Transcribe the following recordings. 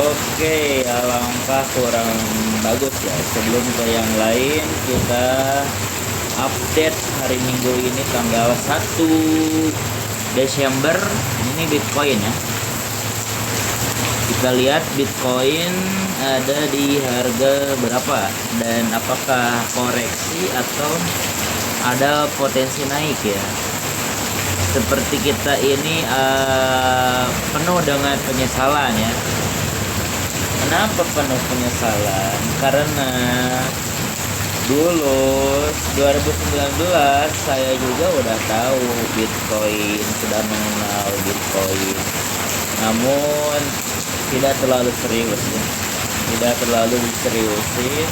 Oke, alangkah kurang bagus ya. Sebelum ke yang lain, kita update hari Minggu ini tanggal 1 Desember. Ini Bitcoin ya. Kita lihat Bitcoin ada di harga berapa dan apakah koreksi atau ada potensi naik ya. Seperti kita ini penuh dengan penyesalan ya. Kenapa penuh penyesalan? Karena dulu 2019 saya juga udah tahu Bitcoin, sudah mengenal Bitcoin, namun tidak terlalu serius ya. Tidak terlalu diseriusin.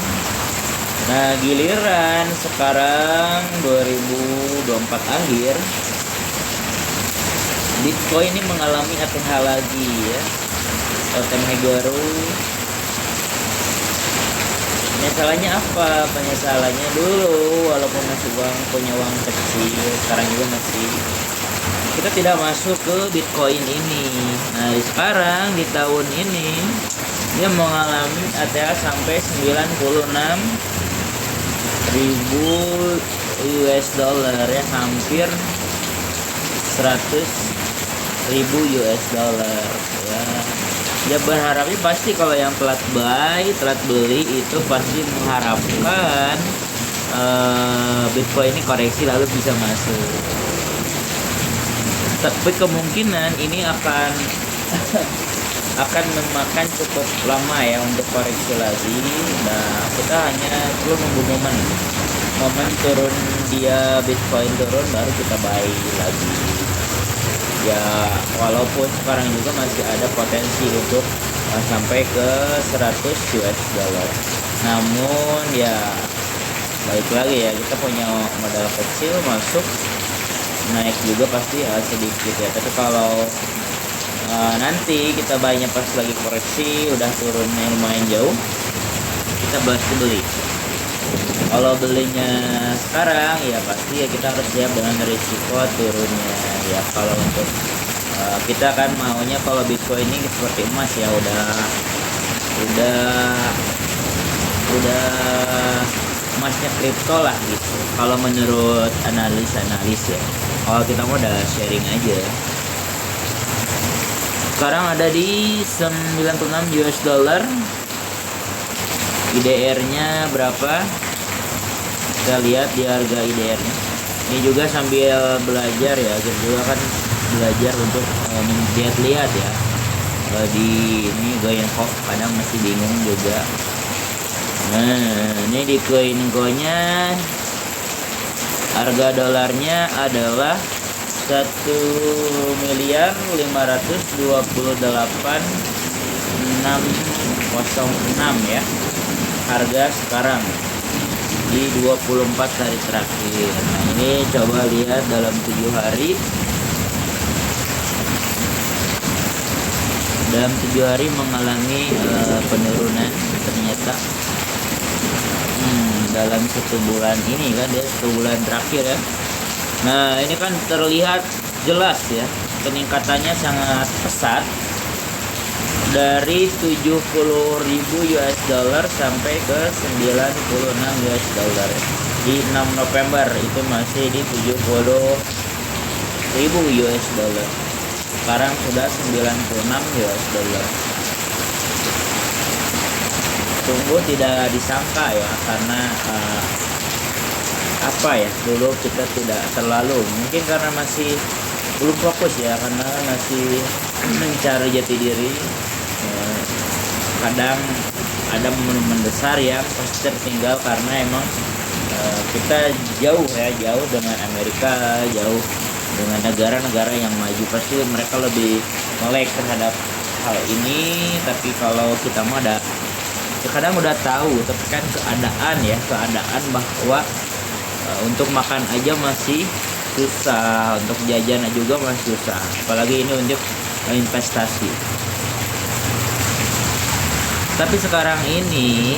Nah, giliran sekarang 2024 akhir, Bitcoin ini mengalami ATH lagi ya, ATH baru. Penyesalannya apa? Penyesalannya dulu walaupun masih punya uang kecil, sekarang juga masih, kita tidak masuk ke Bitcoin ini. Nah, sekarang di tahun ini dia mengalami ATH sampai 96.000 US dollar ya, hampir 100.000 US dollar ya. Ya berharapnya pasti kalau yang telat beli itu pasti mengharapkan Bitcoin ini koreksi lalu bisa masuk. Tapi kemungkinan ini akan memakan cukup lama ya untuk koreksi lagi. Nah, kita hanya perlu nunggu momen turun, dia Bitcoin turun baru kita buy lagi ya. Walaupun sekarang juga masih ada potensi untuk sampai ke 100 US dollar, namun ya balik lagi ya, kita punya modal kecil, masuk naik juga pasti sedikit ya. Tapi kalau nanti kita buynya pas lagi koreksi udah turunnya lumayan jauh, kita pasti beli. Kalau belinya sekarang ya pasti ya kita harus siap dengan risiko turunnya ya. Kalau untuk kita kan maunya kalau Bitcoin ini seperti emas ya, udah emasnya kripto lah gitu. Kalau menurut analis ya, kalau kita mau udah sharing aja. Sekarang ada di 96 US dollar. IDR-nya berapa? Kita lihat di harga IDR-nya. Ini juga sambil belajar ya, kita juga kan belajar untuk lihat ya. Di ini Goyenko kadang masih bingung juga. Nah, ini di Goyenko-nya harga dolarnya adalah 1.528.606 ya. Harga sekarang di 24 hari terakhir. Nah, ini coba lihat dalam 7 hari. Dalam 7 hari mengalami penurunan ternyata. Dalam 1 bulan ini kan dia 1 bulan terakhir ya. Nah, ini kan terlihat jelas ya, peningkatannya sangat pesat dari 70.000 US dollar sampai ke 96 US dollar. Di 6 November itu masih di 70.000 US dollar. Sekarang sudah 96 US dollar. Sungguh tidak disangka ya, karena dulu kita tidak terlalu, mungkin karena masih belum fokus ya, karena masih mencari jati diri. Kadang ada momen besar yang pasti tertinggal karena emang kita jauh dengan Amerika, jauh dengan negara-negara yang maju, pasti mereka lebih melek terhadap hal ini. Tapi kalau kita mah kadang udah tahu, tapi kan keadaan bahwa untuk makan aja masih susah, untuk jajan juga masih susah, apalagi ini untuk investasi. Tapi sekarang ini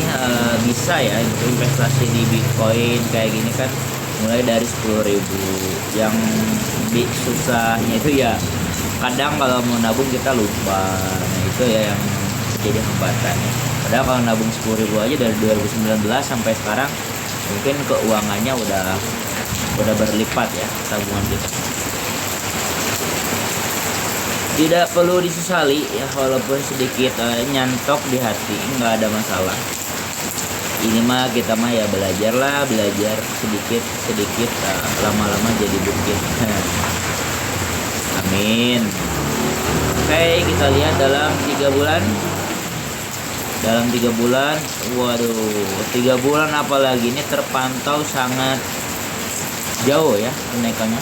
bisa ya untuk investasi di Bitcoin kayak gini kan, mulai dari 10.000. Yang susahnya itu ya kadang kalau mau nabung kita lupa. Nah, itu ya yang jadi hambatan ya. Padahal kalau nabung 10.000 aja dari 2019 sampai sekarang mungkin keuangannya udah berlipat ya tabungan kita. Tidak perlu disesali ya, walaupun sedikit nyantok di hati, nggak ada masalah. Ini mah kita mah ya belajar sedikit lama-lama jadi bukit. Amin. Oke, kita lihat dalam 3 bulan. Waduh, 3 bulan apalagi ini terpantau sangat jauh ya kenaikannya.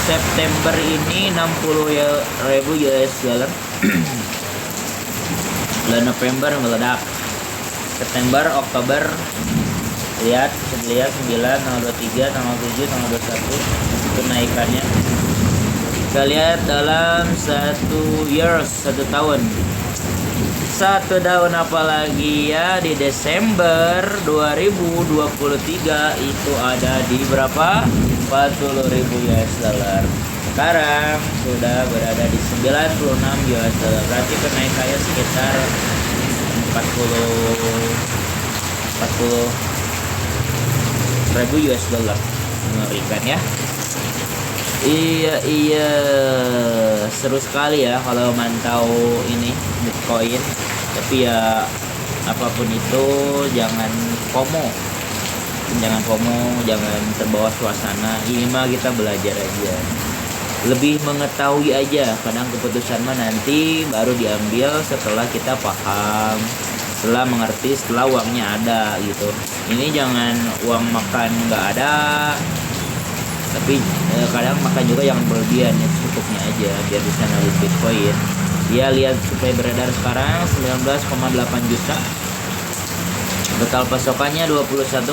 September ini 60.000 US dollar. Bulan November meledak. September, Oktober lihat 9, tanggal 23, tanggal 7, tanggal 21 kenaikannya. Kita lihat dalam 1 tahun apalagi ya, di Desember 2023 itu ada di berapa? 40.000 US dollar. Sekarang sudah berada di 96 US dollar. Berarti kenaikannya sekitar 40.000 US dollar. Mengerikan ya. Iya, seru sekali ya kalau mantau ini Bitcoin. Tapi ya apapun itu jangan FOMO, jangan terbawa suasana. Ini mah kita belajar aja, lebih mengetahui aja. Kadang keputusan mah nanti baru diambil setelah kita paham, setelah mengerti, setelah uangnya ada gitu. Ini jangan uang makan nggak ada, tapi kadang makan juga yang berlebihan ya, secukupnya aja biar bisa nabung Bitcoin. Ya lihat supply beredar sekarang 19,8 juta. Total pasokannya 21,0,2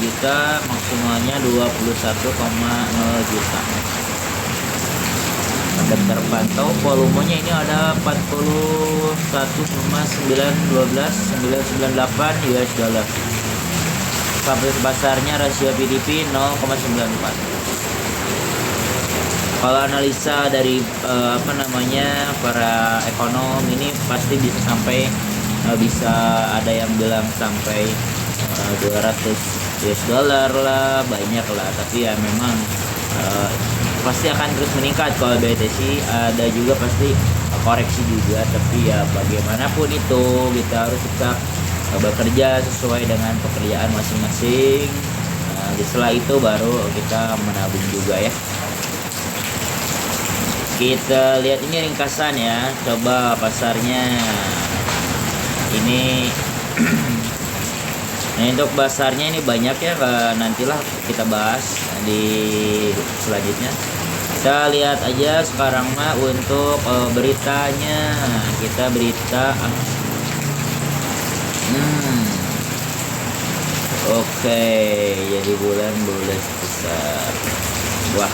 juta, maksimalnya 21,0 juta. Dan terpantau volumenya ini ada 41,998 US dollar. Kapasitas pasarnya rasio PDP 0,94. Kalau analisa dari para ekonom ini pasti bisa sampai bisa ada yang bilang sampai 200 US dollar lah, banyak lah. Tapi ya memang pasti akan terus meningkat. Kalau BTC ada juga pasti koreksi juga, tapi ya bagaimanapun itu kita harus tetap bekerja sesuai dengan pekerjaan masing-masing. Setelah itu baru kita menabung juga ya. Kita lihat ini ringkasan ya, coba pasarnya ini. Nah, untuk pasarnya ini banyak ya, nantilah kita bahas di selanjutnya. Kita lihat aja sekarang mah untuk beritanya. Kita berita Oke, jadi bulan besar. Wah,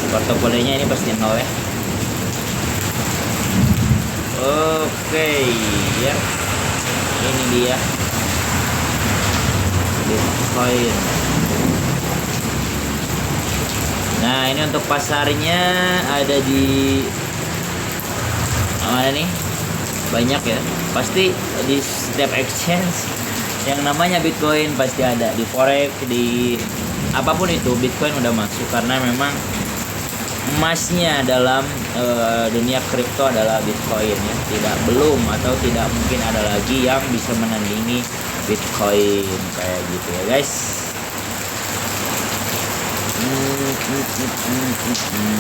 portofolionya ini pasti nol ya. Oke, ya. Ini dia Bitcoin. Nah, ini untuk pasarnya ada di mana nih? Banyak ya. Pasti di setiap exchange yang namanya Bitcoin pasti ada. Di forex, di apapun itu Bitcoin udah masuk, karena memang emasnya dalam dunia kripto adalah Bitcoin ya. Belum atau tidak mungkin ada lagi yang bisa menandingi Bitcoin kayak gitu ya guys.